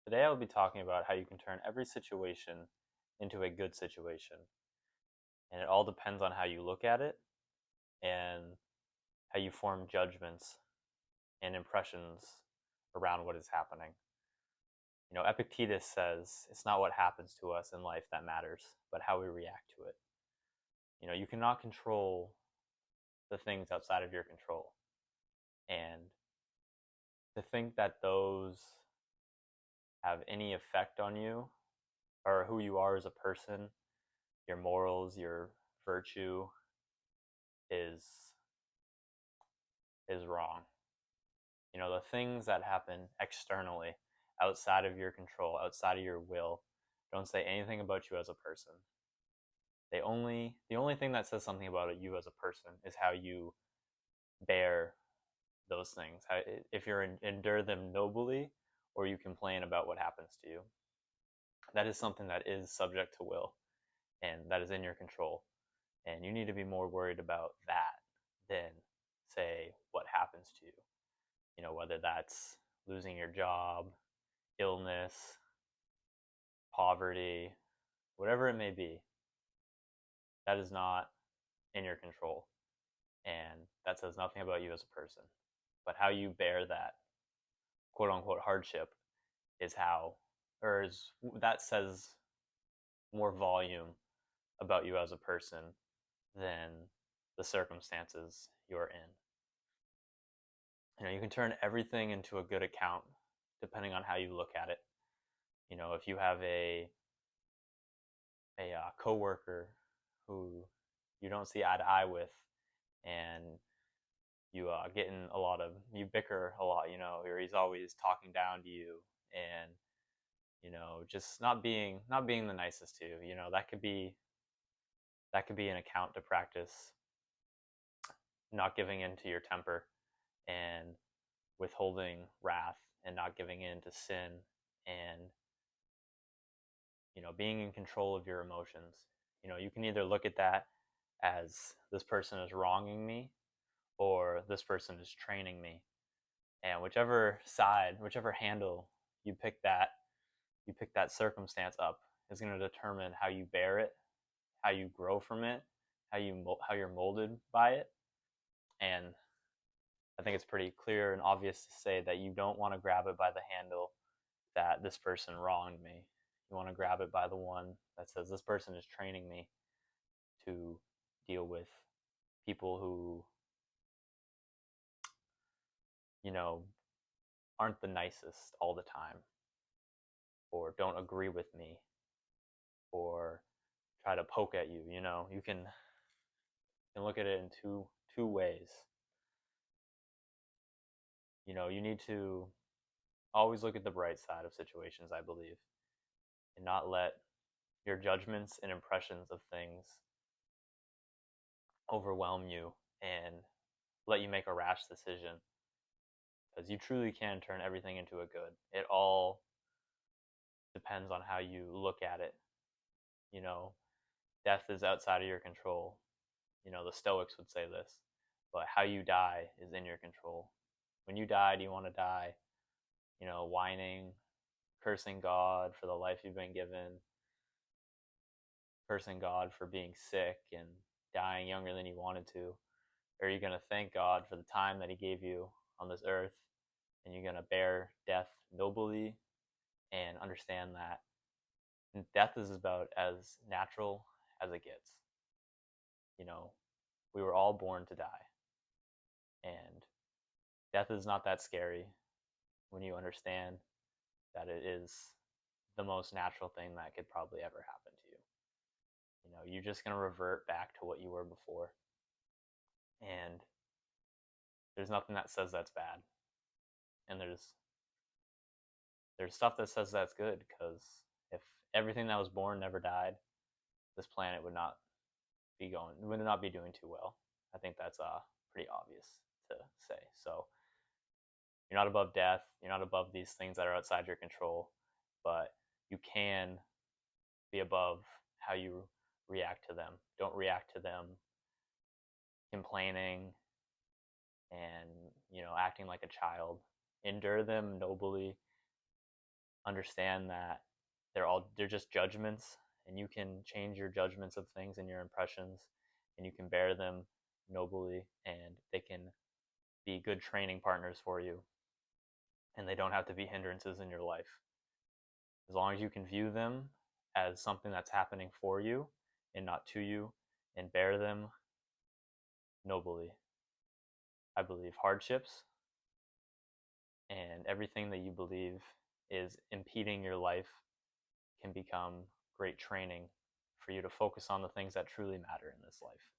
Today I will be talking about how you can turn every situation into a good situation. And it all depends on how you look at it and how you form judgments and impressions around what is happening. Epictetus says it's not what happens to us in life that matters, but how we react to it. You cannot control the things outside of your control. And to think that those have any effect on you or who you are as a person, your morals, your virtue, is wrong. The things that happen externally, outside of your control, outside of your will, don't say anything about you as a person. The only thing that says something about you as a person is how you bear those things. If you endure them nobly, or you complain about what happens to you. That is something that is subject to will, and that is in your control. And you need to be more worried about that than, say, what happens to you. Whether that's losing your job, illness, poverty, whatever it may be, that is not in your control. And that says nothing about you as a person. But how you bear that quote unquote hardship is that says more volume about you as a person than the circumstances you're in. You can turn everything into a good account depending on how you look at it. If you have a coworker who you don't see eye to eye with, and you bicker a lot, or he's always talking down to you, and just not being the nicest to you. That could be an account to practice not giving in to your temper and withholding wrath and not giving in to sin, and being in control of your emotions. You can either look at that as this person is wronging me or this person is training me. And whichever handle you pick that circumstance up is going to determine how you bear it, how you grow from it, how you're molded by it. And I think it's pretty clear and obvious to say that you don't want to grab it by the handle that this person wronged me. You want to grab it by the one that says this person is training me to deal with people who, you know, aren't the nicest all the time, or don't agree with me, or try to poke at you. You can look at it in two ways. You need to always look at the bright side of situations, I believe, and not let your judgments and impressions of things overwhelm you and let you make a rash decision, because you truly can turn everything into a good. It all depends on how you look at it. You know, death is outside of your control. The Stoics would say this, but how you die is in your control. When you die, do you want to die, whining, cursing God for the life you've been given, cursing God for being sick and dying younger than you wanted to? Or are you going to thank God for the time that He gave you on this earth, and you're going to bear death nobly and understand that death is about as natural as it gets? You know, we were all born to die, and death is not that scary when you understand that it is the most natural thing that could probably ever happen to you. You're just going to revert back to what you were before. And there's nothing that says that's bad. And there's stuff that says that's good, because if everything that was born never died, this planet would not be doing too well. I think that's pretty obvious to say. So you're not above death. You're not above these things that are outside your control, but you can be above how you react to them. Don't react to them complaining and acting like a child. Endure them nobly, understand that they're just judgments, and you can change your judgments of things and your impressions, and you can bear them nobly, and they can be good training partners for you, and they don't have to be hindrances in your life. As long as you can view them as something that's happening for you and not to you, and bear them nobly. I believe hardships and everything that you believe is impeding your life can become great training for you to focus on the things that truly matter in this life.